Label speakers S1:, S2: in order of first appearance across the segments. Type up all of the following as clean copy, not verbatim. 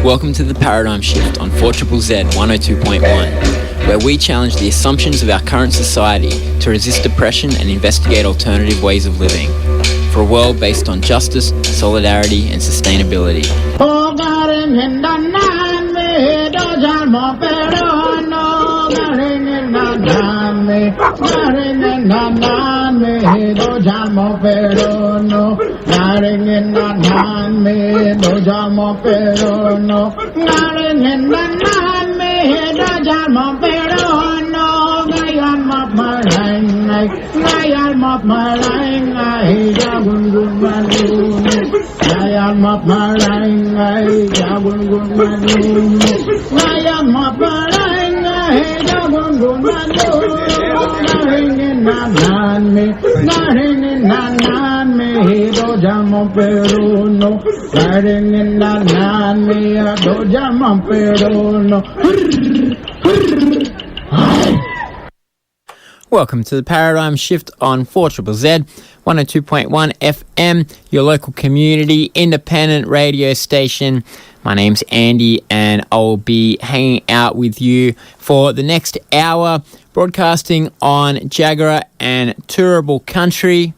S1: Welcome to the Paradigm Shift on 4ZZZ 102.1, where we challenge the assumptions of our current society to resist oppression and investigate alternative ways of living for a world based on justice, solidarity and sustainability. Welcome to the Paradigm Shift on 4ZZZ 102.1 FM, your local community independent radio station. My name's Andy and I'll be hanging out with you for the next hour, broadcasting on Jagera and Turrbal country.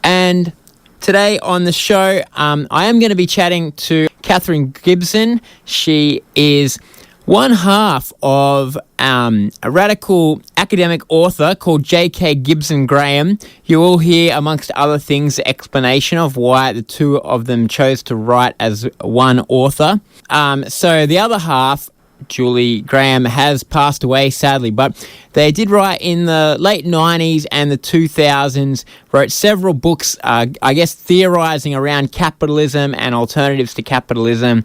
S1: And today on the show, I am going to be chatting to Katherine Gibson. She is one half of a radical academic author called Gibson-Graham. You will hear, amongst other things, the explanation of why the two of them chose to write as one author. So the other half, Julie Graham, has passed away, sadly, but they did write in the late 90s and the 2000s, wrote several books, theorizing around capitalism and alternatives to capitalism,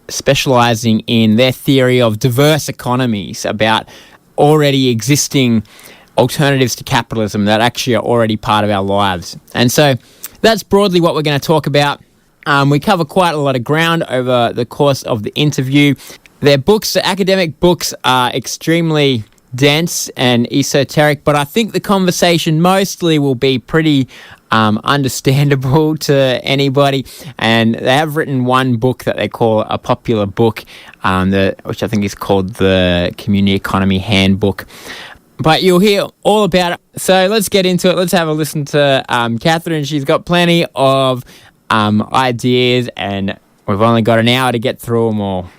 S1: specializing in their theory of diverse economies, about already existing alternatives to capitalism that actually are already part of our lives. And so that's broadly what we're going to talk about. We cover quite a lot of ground over the course of the interview. Their books, the academic books, are extremely dense and esoteric, but I think the conversation mostly will be pretty understandable to anybody. And they have written one book that they call a popular book, which I think is called the Community Economy Handbook. But you'll hear all about it. So let's get into it. Let's have a listen to Katherine. She's got plenty of ideas, and we've only got an hour to get through them all.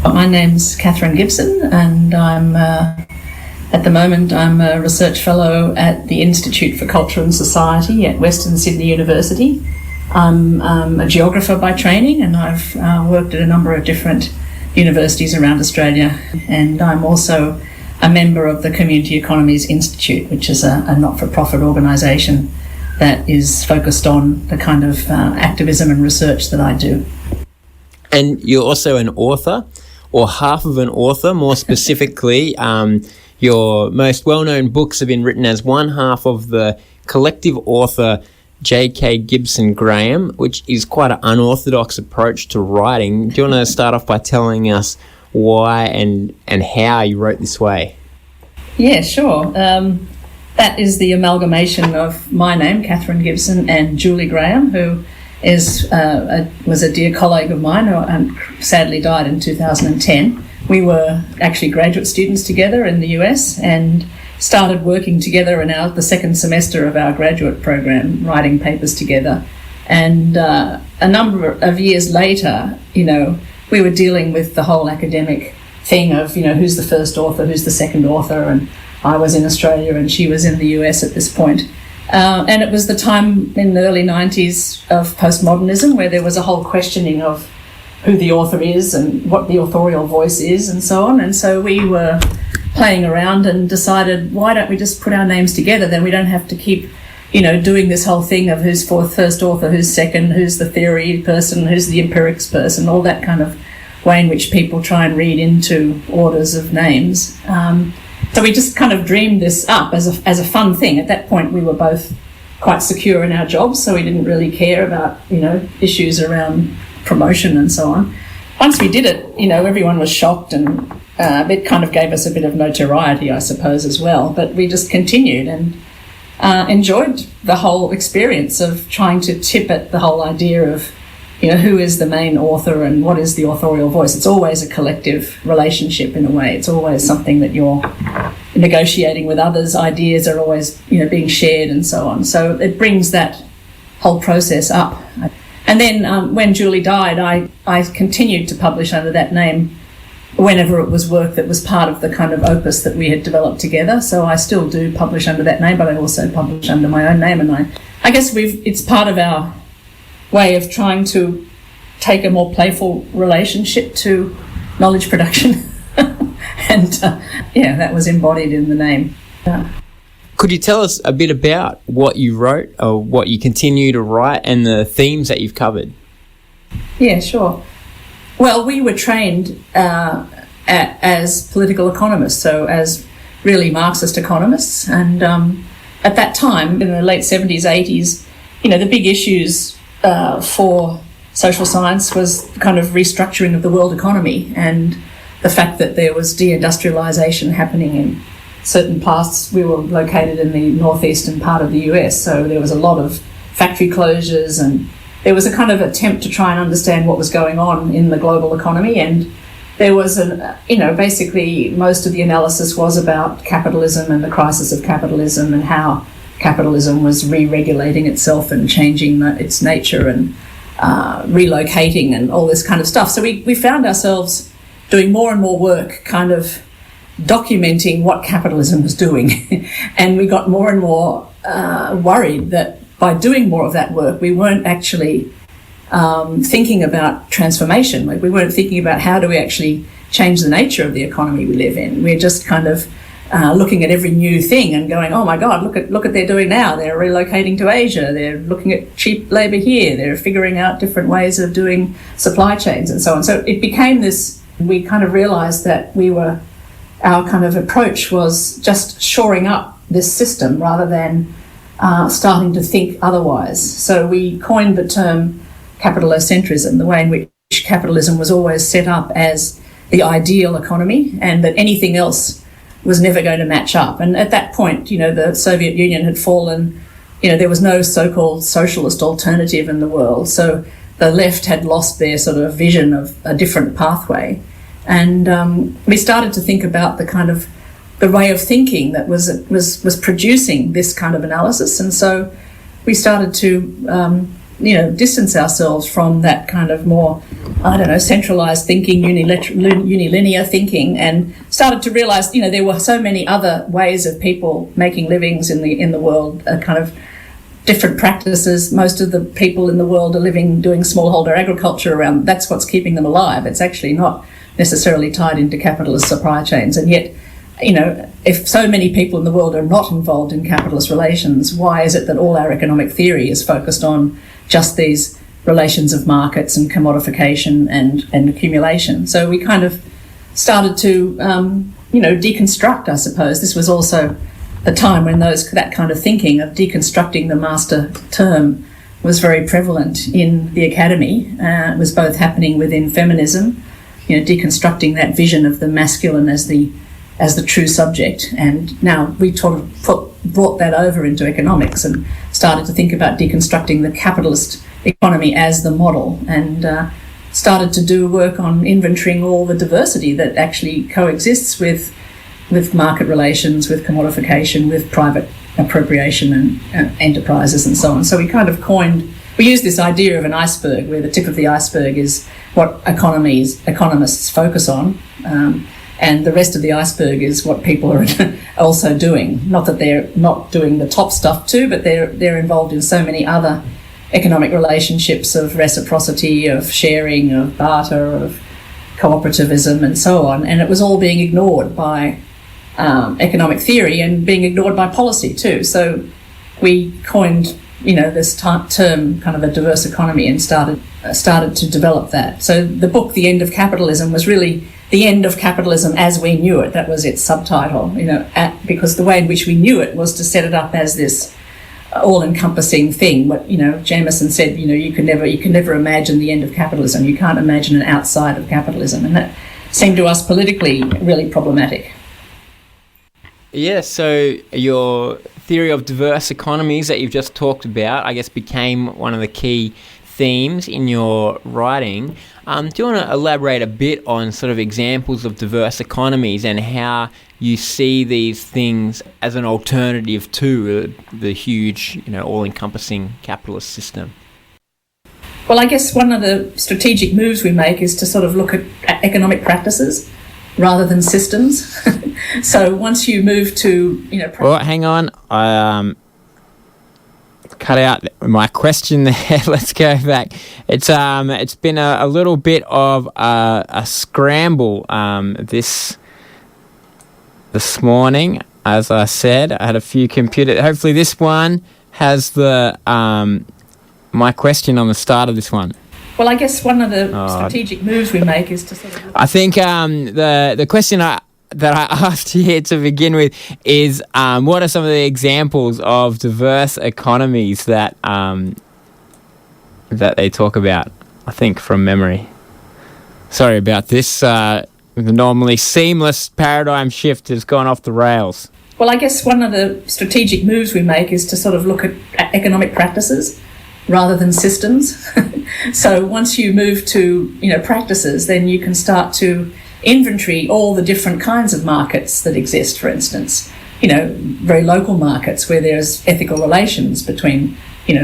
S2: My name's Katherine Gibson, and at the moment I'm a research fellow at the Institute for Culture and Society at Western Sydney University. I'm a geographer by training, and I've worked at a number of different universities around Australia, and I'm also a member of the Community Economies Institute, which is a not-for-profit organisation that is focused on the kind of activism and research that I do.
S1: And you're also an author, or half of an author. More specifically, your most well-known books have been written as one half of the collective author Gibson-Graham, which is quite an unorthodox approach to writing. Do you want to start off by telling us why and how you wrote this way?
S2: Yeah, sure. That is the amalgamation of my name, Katherine Gibson, and Julie Graham, who was a dear colleague of mine who sadly died in 2010. We were actually graduate students together in the US and started working together in the second semester of our graduate program, writing papers together. And a number of years later, we were dealing with the whole academic thing of, who's the first author, who's the second author, and I was in Australia and she was in the US at this point. And it was the time in the early 90s of postmodernism where there was a whole questioning of who the author is and what the authorial voice is and so on. And so we were playing around and decided, why don't we just put our names together? Then we don't have to keep, doing this whole thing of who's first author, who's second, who's the theory person, who's the empirics person, all that kind of way in which people try and read into orders of names. So we just kind of dreamed this up as a fun thing. At that point, we were both quite secure in our jobs, so we didn't really care about, issues around promotion and so on. Once we did it, everyone was shocked, and it kind of gave us a bit of notoriety, I suppose, as well. But we just continued and enjoyed the whole experience of trying to tip at the whole idea of, who is the main author and what is the authorial voice. It's always a collective relationship in a way. It's always something that you're negotiating with others. Ideas are always, being shared and so on. So it brings that whole process up. And then when Julie died, I continued to publish under that name whenever it was work that was part of the kind of opus that we had developed together. So I still do publish under that name, but I also publish under my own name. And I guess it's part of our way of trying to take a more playful relationship to knowledge production. And that was embodied in the name.
S1: Could you tell us a bit about what you wrote or what you continue to write and the themes that you've covered?
S2: Yeah, sure. Well, we were trained as political economists, so as really Marxist economists. And at that time, in the late 70s, 80s, the big issues for social science was kind of restructuring of the world economy and the fact that there was deindustrialization happening in certain parts. We were located in the northeastern part of the US, so there was a lot of factory closures, and there was a kind of attempt to try and understand what was going on in the global economy. And there was basically most of the analysis was about capitalism and the crisis of capitalism and how capitalism was re-regulating itself and changing its nature and relocating and all this kind of stuff. So we found ourselves doing more and more work kind of documenting what capitalism was doing. And we got more and more worried that by doing more of that work, we weren't actually thinking about transformation. Like, we weren't thinking about how do we actually change the nature of the economy we live in. We're just kind of looking at every new thing and going, oh my God, look at what they're doing now. They're relocating to Asia. They're looking at cheap labour here. They're figuring out different ways of doing supply chains and so on. So it became this, we kind of realised that our kind of approach was just shoring up this system rather than starting to think otherwise. So we coined the term capitalocentrism, the way in which capitalism was always set up as the ideal economy and that anything else was never going to match up. And at that point, the Soviet Union had fallen, there was no so-called socialist alternative in the world. So the left had lost their sort of vision of a different pathway. And we started to think about the way of thinking that was producing this kind of analysis. And so we started to, distance ourselves from that kind of more, centralised thinking, unilinear thinking, and started to realise, there were so many other ways of people making livings in the world, kind of different practices. Most of the people in the world are doing smallholder agriculture around. That's what's keeping them alive. It's actually not necessarily tied into capitalist supply chains. And yet, if so many people in the world are not involved in capitalist relations, why is it that all our economic theory is focused on just these relations of markets and commodification and accumulation? So we kind of started to, deconstruct, I suppose. This was also the time when that kind of thinking of deconstructing the master term was very prevalent in the academy. It was both happening within feminism, deconstructing that vision of the masculine as the true subject. And now we brought that over into economics and started to think about deconstructing the capitalist economy as the model, and started to do work on inventorying all the diversity that actually coexists with market relations, with commodification, with private appropriation and enterprises and so on. So we used this idea of an iceberg, where the tip of the iceberg is what economists focus on, and the rest of the iceberg is what people are also doing. Not that they're not doing the top stuff too, but they're involved in so many other economic relationships of reciprocity, of sharing, of barter, of cooperativism and so on. And it was all being ignored by economic theory and being ignored by policy too. So we coined this term, kind of a diverse economy, and started to develop that. So the book, The End of Capitalism, was really the end of capitalism as we knew it. That was its subtitle, because the way in which we knew it was to set it up as this all-encompassing thing. What Jameson said, you can never imagine the end of capitalism. You can't imagine an outside of capitalism, and that seemed to us politically really problematic.
S1: Yeah, so your theory of diverse economies that you've just talked about, I guess, became one of the key themes in your writing. Do you want to elaborate a bit on sort of examples of diverse economies and how you see these things as an alternative to the huge, all-encompassing capitalist system?
S2: Well, I guess one of the strategic moves we make is to sort of look at economic practices rather than systems. So once you move to,
S1: Well, hang on. I cut out my question there. Let's go back. It's been a little bit of a scramble this morning. As I said, I had a few computers. Hopefully this one has the my question on the start of this one.
S2: Well, I guess one of the strategic moves we make is to sort of...
S1: I think the question that I asked here to begin with is what are some of the examples of diverse economies that they talk about? I think from memory. Sorry about this. The normally seamless paradigm shift has gone off the rails.
S2: Well, I guess one of the strategic moves we make is to sort of look at economic practices rather than systems. So once you move to, practices, then you can start to inventory all the different kinds of markets that exist, for instance, very local markets where there's ethical relations between,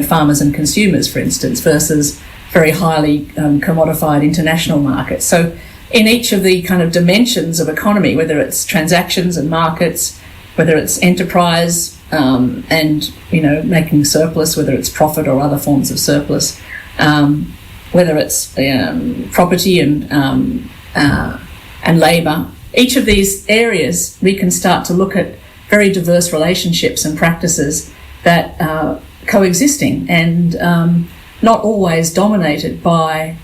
S2: farmers and consumers, for instance, versus very highly commodified international markets. So in each of the kind of dimensions of economy, whether it's transactions and markets, whether it's enterprise and, making surplus, whether it's profit or other forms of surplus, whether it's property and labour, each of these areas we can start to look at very diverse relationships and practices that are coexisting and not always dominated by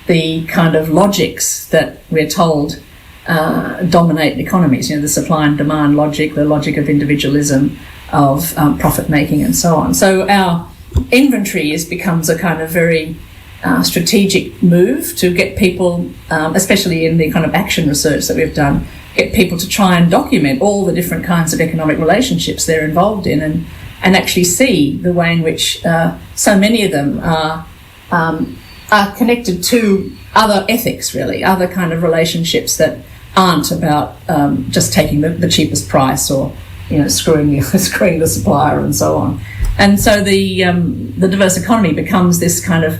S2: the kind of logics that we're told dominate economies, the supply and demand logic, the logic of individualism, of profit making and so on. So our inventory becomes a kind of very strategic move to get people, especially in the kind of action research that we've done, get people to try and document all the different kinds of economic relationships they're involved in and actually see the way in which so many of them are connected to other ethics, really, other kind of relationships that aren't about just taking the cheapest price or screwing the supplier and so on. And so the diverse economy becomes this kind of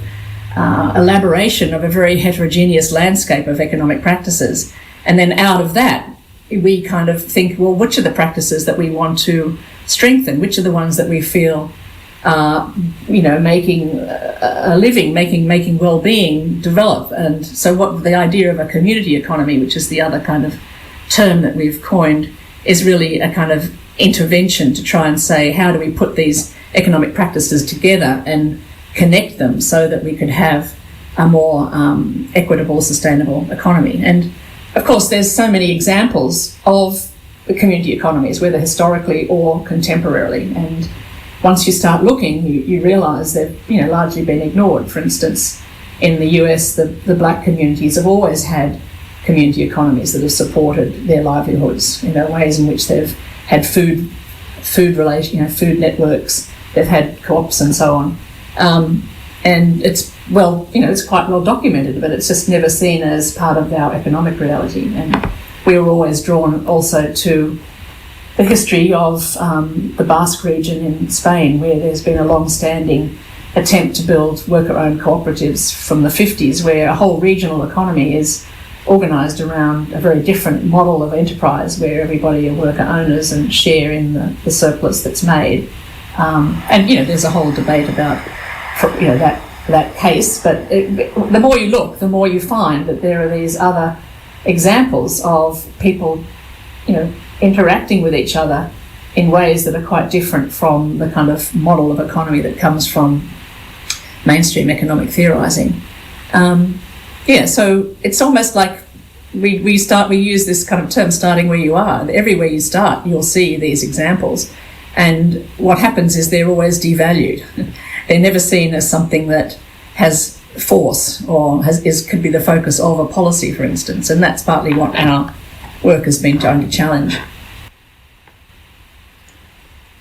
S2: elaboration of a very heterogeneous landscape of economic practices. And then out of that, we kind of think, well, which are the practices that we want to strengthen? Which are the ones that we feel making a living, making well-being develop? And so what the idea of a community economy, which is the other kind of term that we've coined, is really a kind of intervention to try and say, how do we put these economic practices together and connect them so that we could have a more equitable, sustainable economy? And of course, there's so many examples of the community economies, whether historically or contemporarily. And once you start looking, you realise they've largely been ignored. For instance, in the US, the black communities have always had community economies that have supported their livelihoods, ways in which they've had food food networks, they've had co-ops and so on. And it's quite well documented, but it's just never seen as part of our economic reality. And we were always drawn also to the history of the Basque region in Spain, where there's been a long-standing attempt to build worker-owned cooperatives from the 50s, where a whole regional economy is organised around a very different model of enterprise, where everybody are worker owners and share in the surplus that's made. And there's a whole debate about that case, but the more you look, the more you find that there are these other examples of people interacting with each other in ways that are quite different from the kind of model of economy that comes from mainstream economic theorising. So it's almost like we use this kind of term, starting where you are. Everywhere you start, you'll see these examples. And what happens is they're always devalued. They're never seen as something that has force or could be the focus of a policy, for instance. And that's partly what our work has been trying to challenge.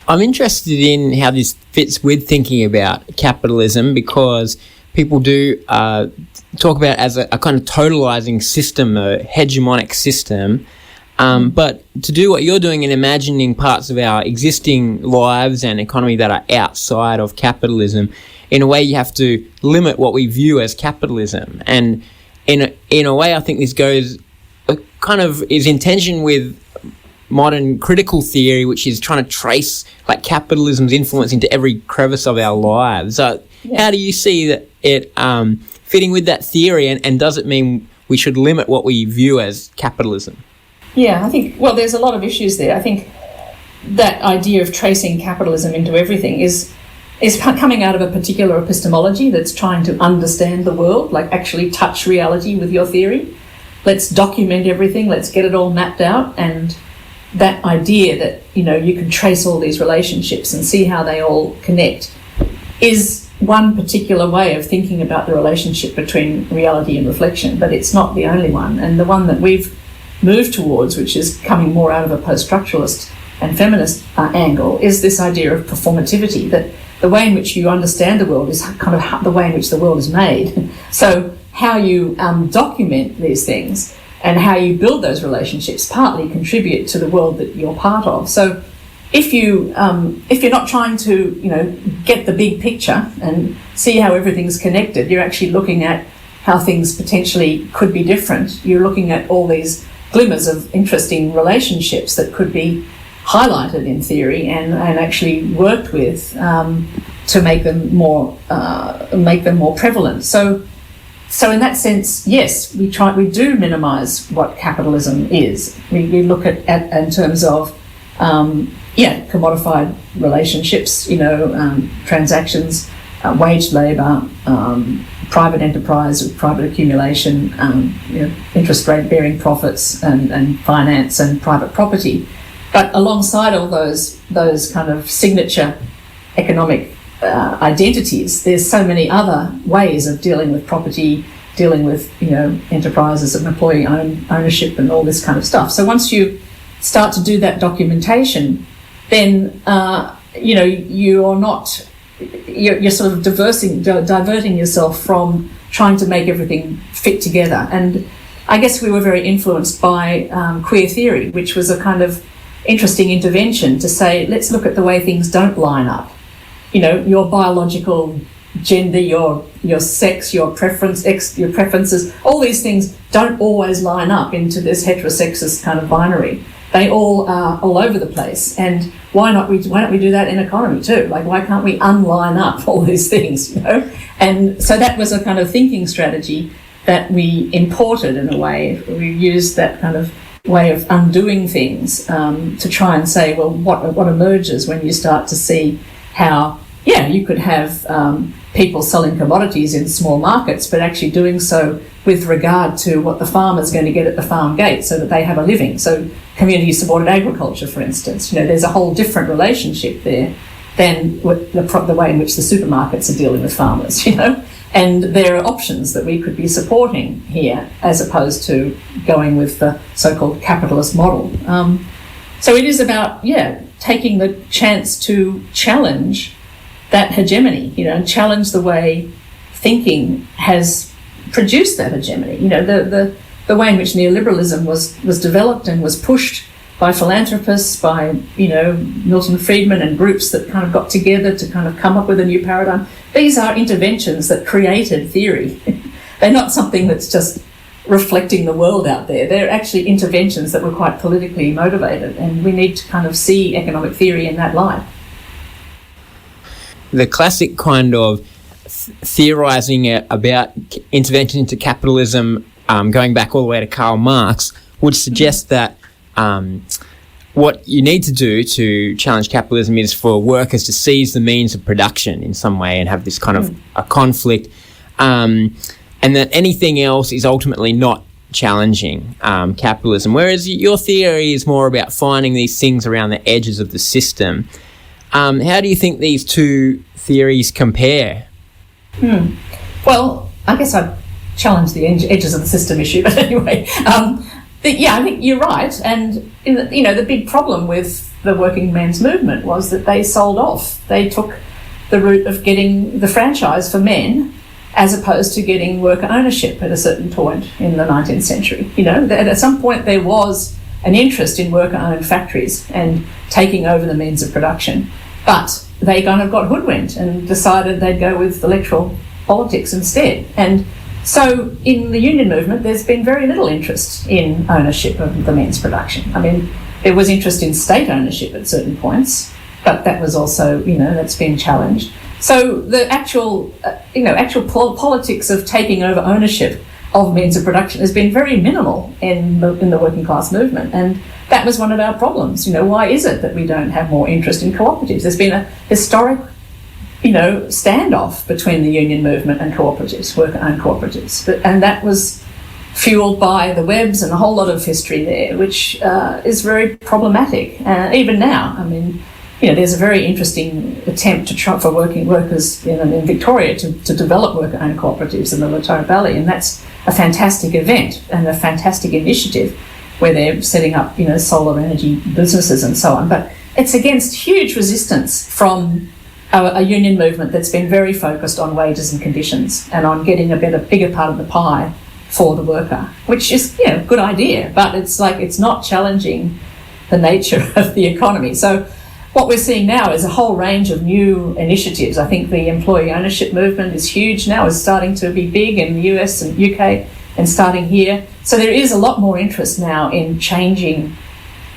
S1: I'm interested in how this fits with thinking about capitalism, because people do talk about it as a kind of totalizing system, a hegemonic system. But to do what you're doing and imagining parts of our existing lives and economy that are outside of capitalism, in a way you have to limit what we view as capitalism. And in a way I think this goes kind of is in tension with modern critical theory, which is trying to trace like capitalism's influence into every crevice of our lives. How do you see that it fitting with that theory, and does it mean we should limit what we view as capitalism?
S2: Yeah, I think, well, there's a lot of issues there. I think that idea of tracing capitalism into everything is coming out of a particular epistemology that's trying to understand the world, like actually touch reality with your theory. Let's document everything, let's get it all mapped out, and that idea that, you can trace all these relationships and see how they all connect is one particular way of thinking about the relationship between reality and reflection, but it's not the only one. And the one that we've moved towards, which is coming more out of a post-structuralist and feminist angle, is this idea of performativity, that the way in which you understand the world is kind of the way in which the world is made. So how you document these things and how you build those relationships partly contribute to the world that you're part of. So if you're not trying to get the big picture and see how everything's connected, you're actually looking at how things potentially could be different. You're looking at all these glimmers of interesting relationships that could be highlighted in theory and actually worked with to make them more prevalent. So in that sense, yes, we do minimise what capitalism is. We look at in terms of commodified relationships, transactions, wage labour, private enterprise, private accumulation, interest rate bearing profits and finance and private property. But alongside all those kind of signature economic identities, there's so many other ways of dealing with property, dealing with enterprises and employee ownership and all this kind of stuff. So once you start to do that documentation, then you're sort of diverting yourself from trying to make everything fit together. And I guess we were very influenced by queer theory, which was a kind of interesting intervention to say, let's look at the way things don't line up. Your biological gender, your sex, your preferences, all these things don't always line up into this heterosexist kind of binary. They all are all over the place. And why don't we do that in economy too? Like, why can't we unline up all these things, And so that was a kind of thinking strategy that we imported in a way. We used that kind of way of undoing things to try and say, well, what emerges when you start to see how, you could have people selling commodities in small markets, but actually doing so with regard to what the farmer's going to get at the farm gate so that they have a living. So community-supported agriculture, for instance, there's a whole different relationship there than the way in which the supermarkets are dealing with farmers, And there are options that we could be supporting here as opposed to going with the so-called capitalist model. So it is about, taking the chance to challenge that hegemony, and challenge the way thinking has produced that hegemony. The way in which neoliberalism was developed and was pushed by philanthropists, by, Milton Friedman and groups that kind of got together to kind of come up with a new paradigm. These are interventions that created theory. They're not something that's just reflecting the world out there. They're actually interventions that were quite politically motivated, and we need to kind of see economic theory in that light.
S1: The classic kind of theorising about intervention into capitalism, going back all the way to Karl Marx, would suggest that what you need to do to challenge capitalism is for workers to seize the means of production in some way and have this kind of a conflict, and that anything else is ultimately not challenging capitalism, whereas your theory is more about finding these things around the edges of the system. How do you think these two theories compare?
S2: Well, I guess I'd challenge the edges of the system issue, but anyway, I think you're right. And the big problem with the working men's movement was that they sold off. They took the route of getting the franchise for men as opposed to getting worker ownership at a certain point in the 19th century. At some point there was an interest in worker-owned factories and taking over the means of production, but they kind of got hoodwinked and decided they'd go with electoral politics instead. And so in the union movement, there's been very little interest in ownership of the means production. I mean, there was interest in state ownership at certain points, but that was also, that's been challenged. So the actual politics of taking over ownership of means of production has been very minimal in the working class movement, and that was one of our problems. Why is it that we don't have more interest in cooperatives? There's been a historic, standoff between the union movement and cooperatives, worker-owned cooperatives, and that was fueled by the Webbs and a whole lot of history there, which is very problematic. Even now, I mean, there's a very interesting attempt to try for working workers in Victoria to develop worker-owned cooperatives in the Latrobe Valley, and that's a fantastic event and a fantastic initiative where they're setting up, solar energy businesses and so on. But it's against huge resistance from a union movement that's been very focused on wages and conditions and on getting a bigger part of the pie for the worker, which is, a good idea, but it's not challenging the nature of the economy. So what we're seeing now is a whole range of new initiatives. I think the employee ownership movement is huge now, is starting to be big in the US and UK and starting here. So there is a lot more interest now in changing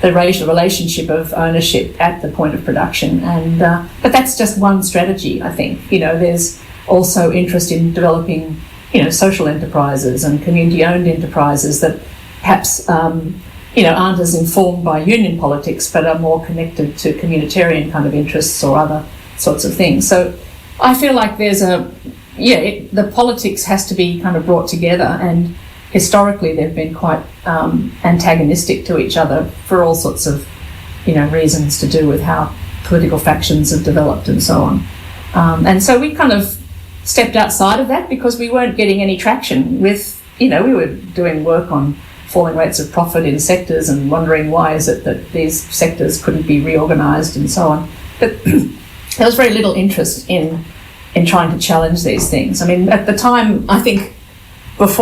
S2: the relationship of ownership at the point of production. And but that's just one strategy, I think. There's also interest in developing, social enterprises and community-owned enterprises that perhaps aren't as informed by union politics, but are more connected to communitarian kind of interests or other sorts of things. So I feel like there's the politics has to be kind of brought together, and historically they've been quite antagonistic to each other for all sorts of, reasons to do with how political factions have developed and so on. And so we kind of stepped outside of that because we weren't getting any traction with, we were doing work on falling rates of profit in sectors and wondering why is it that these sectors couldn't be reorganised and so on. But there was very little interest in trying to challenge these things. I mean, at the time, I think just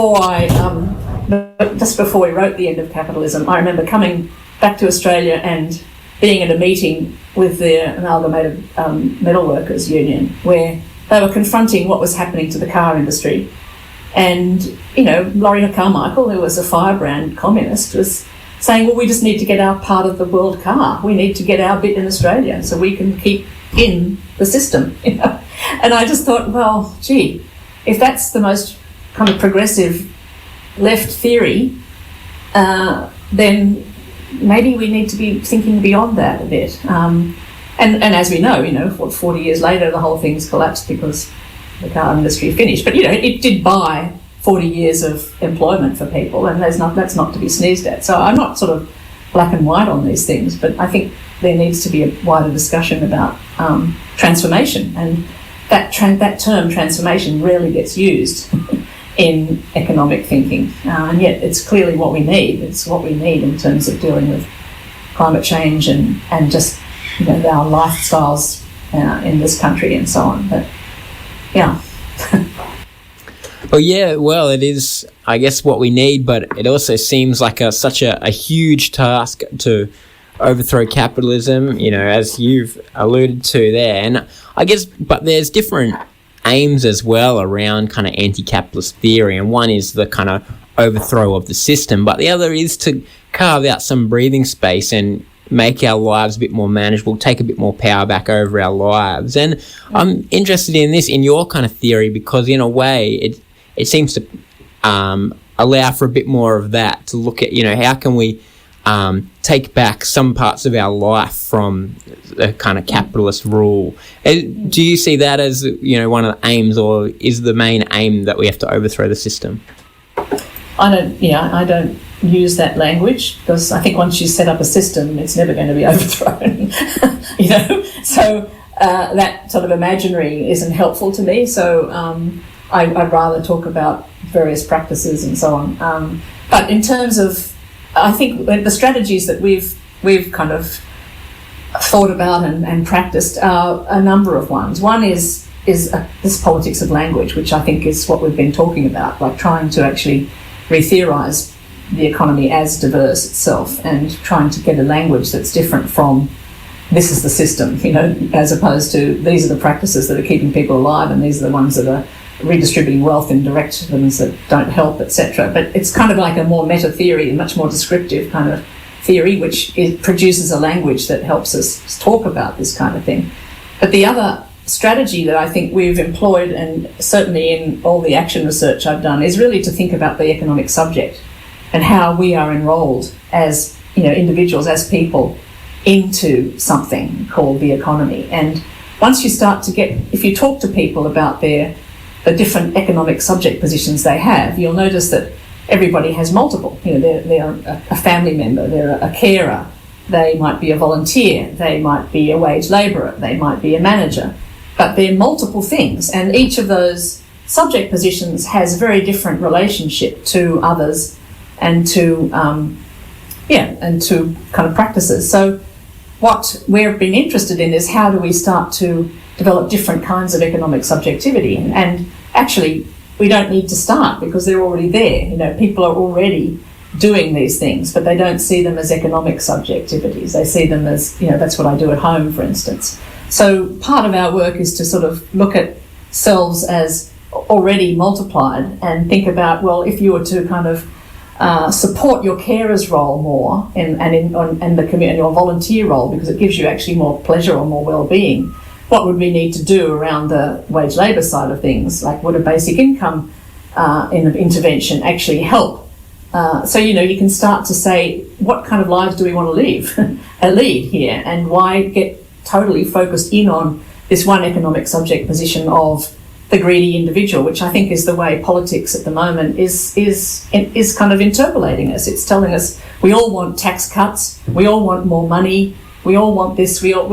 S2: before we wrote The End of Capitalism, I remember coming back to Australia and being at a meeting with the Amalgamated Metalworkers Union where they were confronting what was happening to the car industry. And, Laurie Carmichael, who was a firebrand communist, was saying, well, we just need to get our part of the world car. We need to get our bit in Australia so we can keep in the system, And I just thought, well, gee, if that's the most kind of progressive left theory, then maybe we need to be thinking beyond that a bit. And as we know, 40 years later, the whole thing's collapsed because the car industry finished. But, it did buy 40 years of employment for people, and that's not to be sneezed at. So I'm not sort of black and white on these things, but I think there needs to be a wider discussion about transformation, and that term transformation rarely gets used in economic thinking, and yet it's clearly what we need. It's what we need in terms of dealing with climate change and just our lifestyles in this country and so on. But yeah.
S1: Well, it is, I guess, what we need, but it also seems like such a huge task to overthrow capitalism, as you've alluded to there. And I guess, but there's different aims as well around kind of anti-capitalist theory, and one is the kind of overthrow of the system, but the other is to carve out some breathing space and make our lives a bit more manageable, take a bit more power back over our lives. And I'm interested in this, in your kind of theory, because in a way it seems to allow for a bit more of that, to look at, how can we take back some parts of our life from the kind of capitalist rule. Do you see that as, one of the aims, or is the main aim that we have to overthrow the system?
S2: I don't use that language, because I think once you set up a system, it's never going to be overthrown. So that sort of imaginary isn't helpful to me. So I'd rather talk about various practices and so on. But in terms of, I think the strategies that we've kind of thought about and practiced are a number of ones. One is this politics of language, which I think is what we've been talking about, like trying to actually re-theorise the economy as diverse itself and trying to get a language that's different from this is the system, as opposed to these are the practices that are keeping people alive and these are the ones that are redistributing wealth in directions that don't help, etc. But it's kind of like a more meta theory, a much more descriptive kind of theory, which produces a language that helps us talk about this kind of thing. But the other strategy that I think we've employed, and certainly in all the action research I've done, is really to think about the economic subject and how we are enrolled as individuals, as people, into something called the economy. And once you start to if you talk to people about the different economic subject positions they have, you'll notice that everybody has multiple. They're a family member, they're a carer, they might be a volunteer, they might be a wage labourer, they might be a manager, but they're multiple things, and each of those subject positions has a very different relationship to others and to kind of practices. So what we've been interested in is how do we start to develop different kinds of economic subjectivity, and actually we don't need to start because they're already there. People are already doing these things, but they don't see them as economic subjectivities. They see them as, that's what I do at home, for instance. So part of our work is to sort of look at selves as already multiplied and think about, well, if you were to kind of support your carer's role more and the community, your volunteer role, because it gives you actually more pleasure or more well-being, what would we need to do around the wage labour side of things? Like, would a basic income intervention actually help? So you can start to say, what kind of lives do we want to lead here, and why get totally focused in on this one economic subject position of the greedy individual, which I think is the way politics at the moment is kind of interpolating us. It's telling us we all want tax cuts, we all want more money, we all want this, we all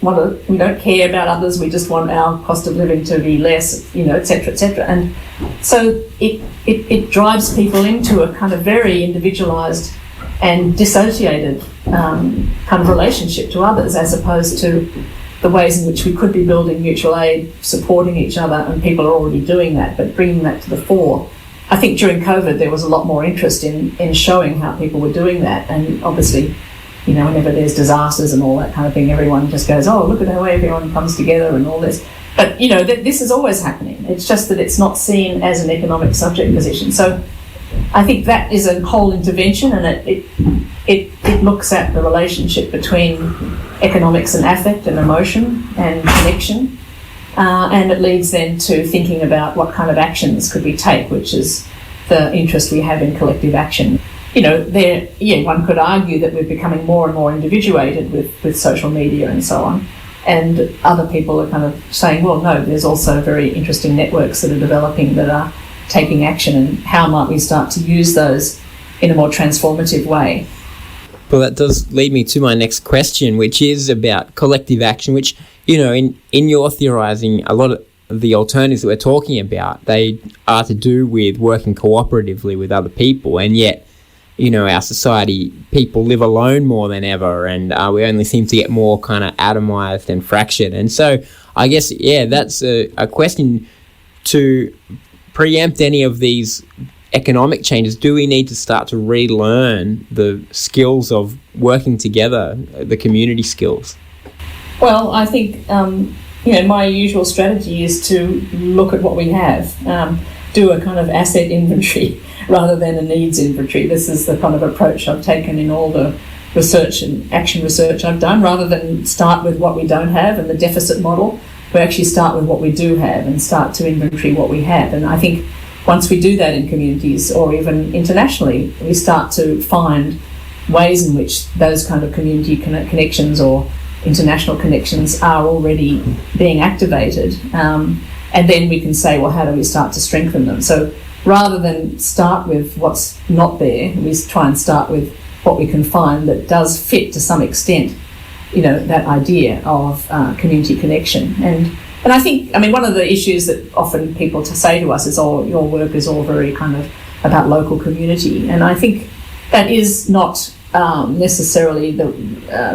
S2: want to, we don't care about others, we just want our cost of living to be less, etc., etc. And so it drives people into a kind of very individualised and dissociated kind of relationship to others, as opposed to the ways in which we could be building mutual aid, supporting each other, and people are already doing that, but bringing that to the fore. I think during COVID there was a lot more interest in showing how people were doing that, and obviously, whenever there's disasters and all that kind of thing, everyone just goes, oh, look at how everyone comes together and all this. But, this is always happening. It's just that it's not seen as an economic subject position. So I think that is a whole intervention, and it looks at the relationship between economics and affect and emotion and connection, and it leads then to thinking about what kind of actions could we take, which is the interest we have in collective action. One could argue that we're becoming more and more individuated with social media and so on, and other people are kind of saying, well, no, there's also very interesting networks that are developing that are taking action, and how might we start to use those in a more transformative way.
S1: Well, that does lead me to my next question, which is about collective action, which, in your theorising, a lot of the alternatives that we're talking about, they are to do with working cooperatively with other people, and yet, our society, people live alone more than ever, and we only seem to get more kind of atomised and fractured. And so I guess, that's a question to preempt any of these economic changes. Do we need to start to relearn the skills of working together, the community skills?
S2: Well, I think, my usual strategy is to look at what we have, do a kind of asset inventory rather than a needs inventory. This is the kind of approach I've taken in all the research and action research I've done. Rather than start with what we don't have and the deficit model, we actually start with what we do have and start to inventory what we have. And I think once we do that in communities or even internationally, we start to find ways in which those kind of community connections or international connections are already being activated. And then we can say, well, how do we start to strengthen them? So rather than start with what's not there, we try and start with what we can find that does fit to some extent, that idea of community connection. And I think, one of the issues that often people say to us is, oh, your work is all very kind of about local community. And I think that is not necessarily the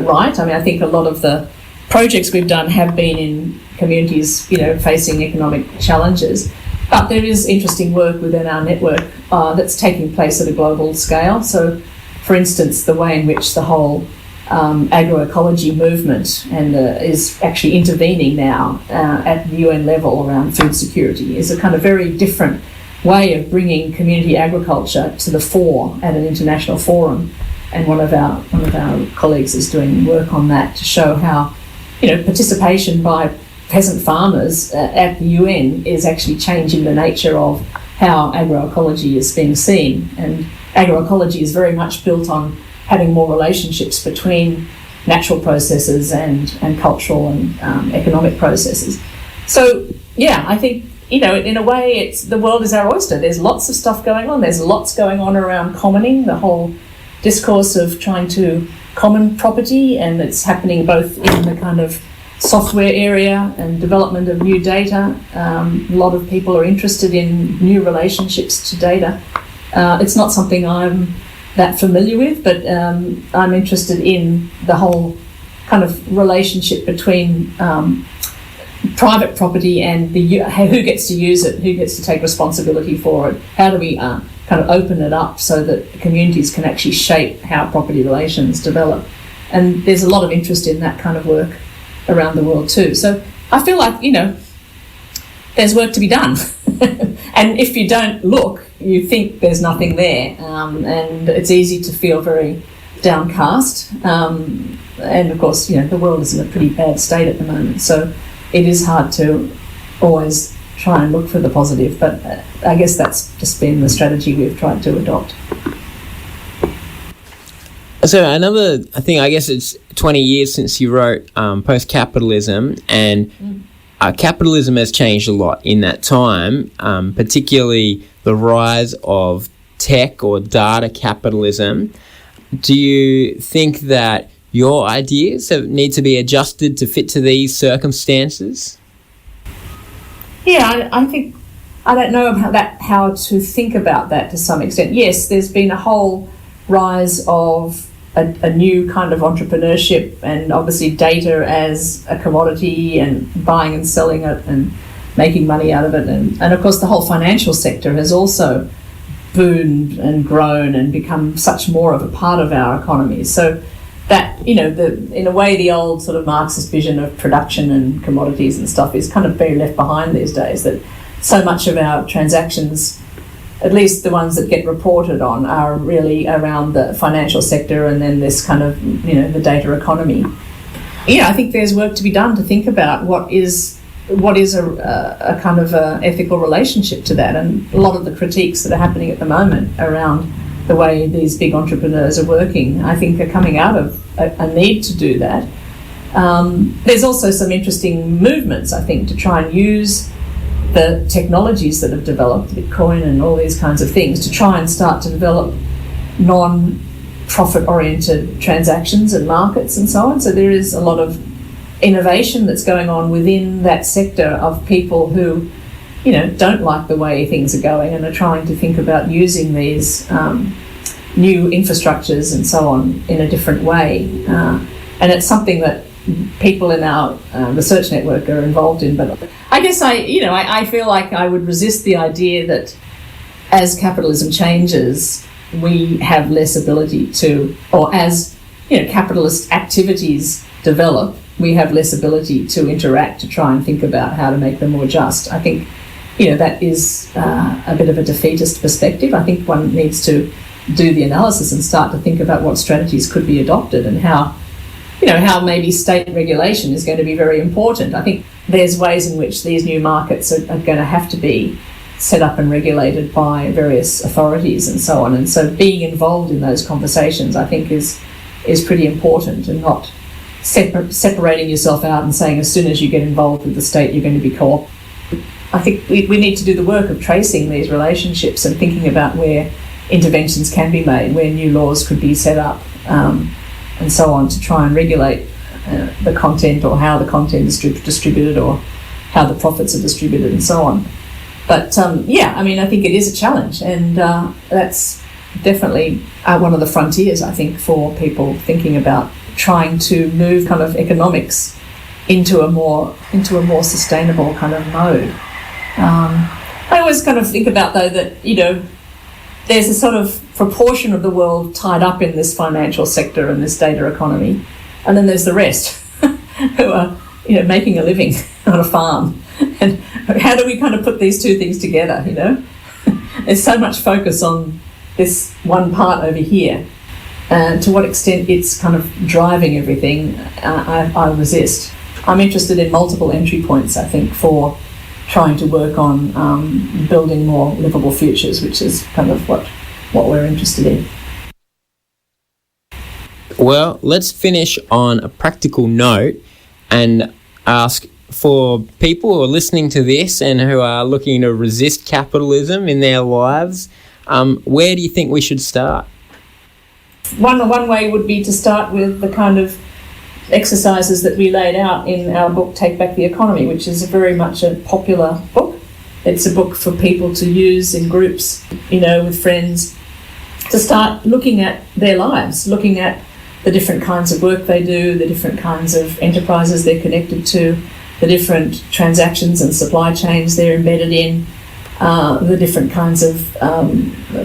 S2: right. I think a lot of the projects we've done have been in communities, facing economic challenges. But there is interesting work within our network that's taking place at a global scale. So, for instance, the way in which the whole agroecology movement is actually intervening now at the UN level around food security is a kind of very different way of bringing community agriculture to the fore at an international forum. And one of our colleagues is doing work on that to show how, participation by peasant farmers at the UN is actually changing the nature of how agroecology is being seen. And agroecology is very much built on having more relationships between natural processes and cultural and economic processes. So, yeah, I think, in a way, the world is our oyster. There's lots of stuff going on. There's lots going on around commoning, the whole discourse of trying to common property, and it's happening both in the kind of software area and development of new data. A lot of people are interested in new relationships to data. It's not something I'm that familiar with, but I'm interested in the whole kind of relationship between private property and who gets to use it, who gets to take responsibility for it. How do we kind of open it up so that communities can actually shape how property relations develop? And there's a lot of interest in that kind of work around the world too. So I feel like, there's work to be done. And if you don't look, you think there's nothing there. And it's easy to feel very downcast. And of course, the world is in a pretty bad state at the moment. So it is hard to always try and look for the positive. But I guess that's just been the strategy we've tried to adopt.
S1: So another thing, I guess it's 20 years since you wrote Post-Capitalism, and capitalism has changed a lot in that time, particularly the rise of tech or data capitalism. Do you think that your ideas need to be adjusted to fit to these circumstances?
S2: Yeah, I think, I don't know how to think about that to some extent. Yes, there's been a whole rise of a new kind of entrepreneurship, and obviously data as a commodity and buying and selling it and making money out of it. And of course the whole financial sector has also boomed and grown and become such more of a part of our economy. So that, in a way, the old sort of Marxist vision of production and commodities and stuff is kind of very left behind these days, that so much of our transactions, at least the ones that get reported on, are really around the financial sector and then this kind of, the data economy. Yeah, I think there's work to be done to think about what is a kind of a ethical relationship to that. And a lot of the critiques that are happening at the moment around the way these big entrepreneurs are working, I think, are coming out of a need to do that. There's also some interesting movements, I think, to try and use the technologies that have developed, Bitcoin and all these kinds of things, to try and start to develop non-profit oriented transactions and markets and so on. So there is a lot of innovation that's going on within that sector of people who, don't like the way things are going and are trying to think about using these new infrastructures and so on in a different way. And it's something that people in our research network are involved in. But I guess I feel like I would resist the idea that as capitalism changes, we have less ability to, or as capitalist activities develop, we have less ability to interact, to try and think about how to make them more just. I think that is a bit of a defeatist perspective. I think one needs to do the analysis and start to think about what strategies could be adopted and how maybe state regulation is going to be very important. I think there's ways in which these new markets are going to have to be set up and regulated by various authorities and so on. And so being involved in those conversations, I think, is pretty important, and not separating yourself out and saying as soon as you get involved with the state, you're going to be co-op. I think we need to do the work of tracing these relationships and thinking about where interventions can be made, where new laws could be set up, and so on, to try and regulate the content, or how the content is distributed, or how the profits are distributed and so on. But I think it is a challenge, and that's definitely one of the frontiers, I think, for people thinking about trying to move kind of economics into a more sustainable kind of mode. I always kind of think about, though, that, you know, there's a sort of proportion of the world tied up in this financial sector and this data economy, and then there's the rest who are, you know, making a living on a farm. And how do we kind of put these two things together, you know? There's so much focus on this one part over here. To what extent it's kind of driving everything, I resist. I'm interested in multiple entry points, I think, for trying to work on building more livable futures, which is kind of what we're interested in.
S1: Well, let's finish on a practical note and ask, for people who are listening to this and who are looking to resist capitalism in their lives, where do you think we should start?
S2: One way would be to start with the kind of exercises that we laid out in our book, Take Back the Economy, which is very much a popular book. It's a book for people to use in groups, you know, with friends, to start looking at their lives, looking at the different kinds of work they do, the different kinds of enterprises they're connected to, the different transactions and supply chains they're embedded in, the different kinds of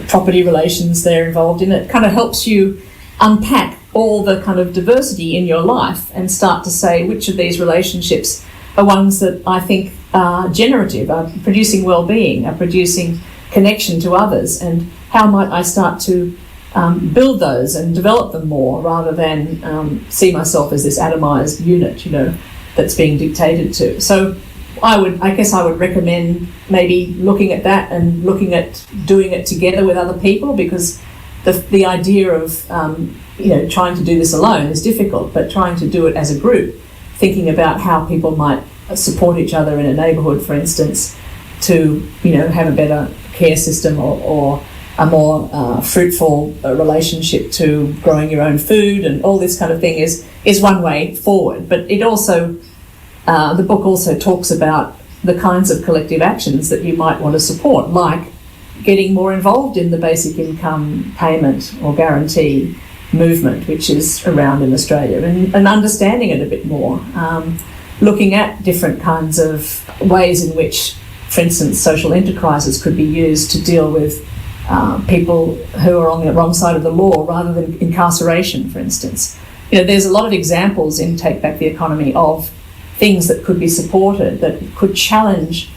S2: property relations they're involved in. It kind of helps you unpack all the kind of diversity in your life and start to say which of these relationships are ones that I think are generative, are producing well-being, are producing connection to others, and how might I start to build those and develop them more, rather than see myself as this atomized unit, you know, that's being dictated to. So I guess I would recommend maybe looking at that and looking at doing it together with other people, because the idea of you know, trying to do this alone is difficult, but trying to do it as a group, thinking about how people might support each other in a neighbourhood, for instance, to, you know, have a better care system or a more fruitful relationship to growing your own food, and all this kind of thing is one way forward. But it also, the book also talks about the kinds of collective actions that you might want to support, like getting more involved in the basic income payment or guarantee movement, which is around in Australia, and understanding it a bit more, looking at different kinds of ways in which, for instance, social enterprises could be used to deal with people who are on the wrong side of the law, rather than incarceration, for instance. You know, there's a lot of examples in Take Back the Economy of things that could be supported, that could challenge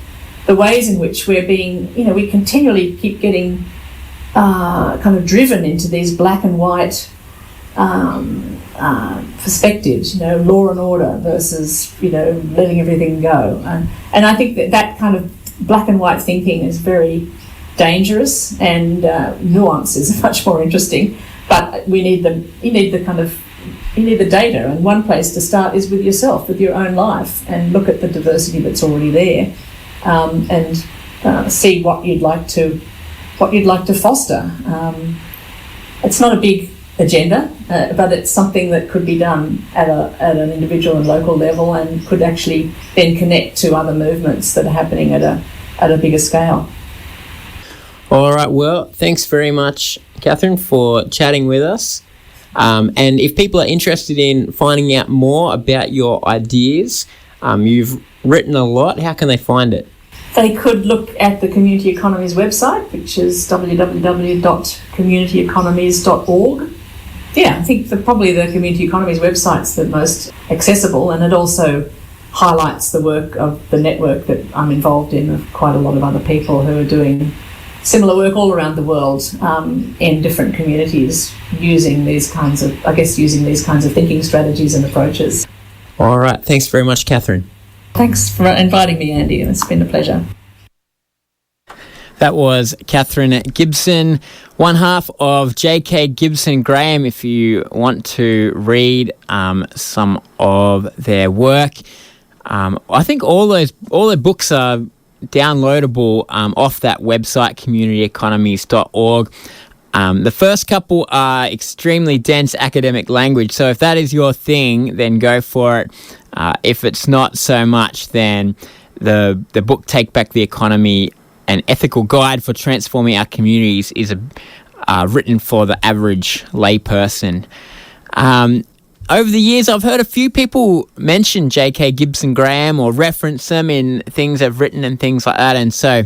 S2: the ways in which we're being, you know, we continually keep getting kind of driven into these black and white perspectives, you know, law and order versus, you know, letting everything go. And I think that kind of black and white thinking is very dangerous, and nuance is much more interesting. But you need the data, and one place to start is with yourself, with your own life, and look at the diversity that's already there, and see what you'd like to foster. It's not a big agenda, but it's something that could be done at an individual and local level, and could actually then connect to other movements that are happening at a bigger scale.
S1: All right, well, thanks very much, Katherine, for chatting with us. And if people are interested in finding out more about your ideas, you've written a lot, how can they find it?
S2: They could look at the Community Economies website, which is www.communityeconomies.org. Yeah, I think probably the Community Economies website's the most accessible, and it also highlights the work of the network that I'm involved in, of quite a lot of other people who are doing similar work all around the world, in different communities, using these kinds of thinking strategies and approaches.
S1: All right, thanks very much, Katherine.
S2: Thanks for inviting me, Andy. It's been a pleasure.
S1: That was Katherine Gibson, one half of J.K. Gibson-Graham. If you want to read some of their work, I think all their books are downloadable off that website, communityeconomies.org. The first couple are extremely dense academic language, so if that is your thing, then go for it. If it's not so much, then the book Take Back the Economy, an ethical guide for transforming our communities, is written for the average layperson. over the years, I've heard a few people mention J.K. Gibson-Graham or reference them in things they've written and things like that. And so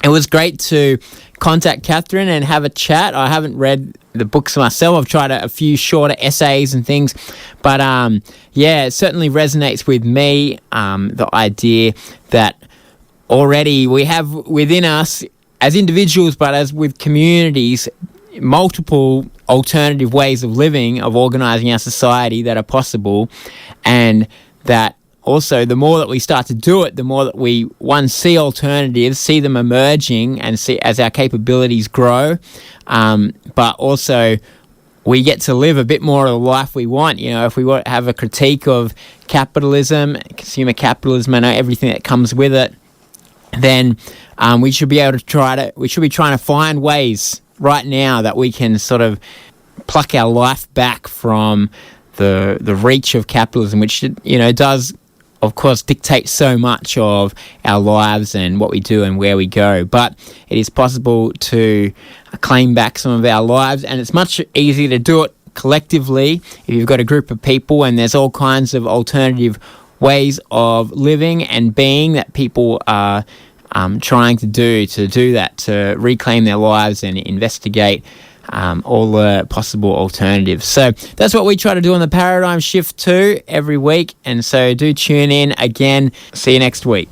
S1: it was great to contact Katherine and have a chat. I haven't read the books myself. I've tried a few shorter essays and things. But, it certainly resonates with me, the idea that already we have within us as individuals, but as with communities, multiple alternative ways of living, of organising our society that are possible, and that also the more that we start to do it, the more that we, one, see alternatives, see them emerging, and see as our capabilities grow, but also we get to live a bit more of the life we want. You know, if we want to have a critique of capitalism, consumer capitalism, and everything that comes with it, then we should be able to we should be trying to find ways right now that we can sort of pluck our life back from the reach of capitalism, which, you know, does, of course, dictate so much of our lives and what we do and where we go. But it is possible to claim back some of our lives, and it's much easier to do it collectively if you've got a group of people, and there's all kinds of alternative ways of living and being that people are trying to do that, to reclaim their lives and investigate all the possible alternatives. So that's what we try to do on the Paradigm Shift 2 every week, and so do tune in again. See you next week.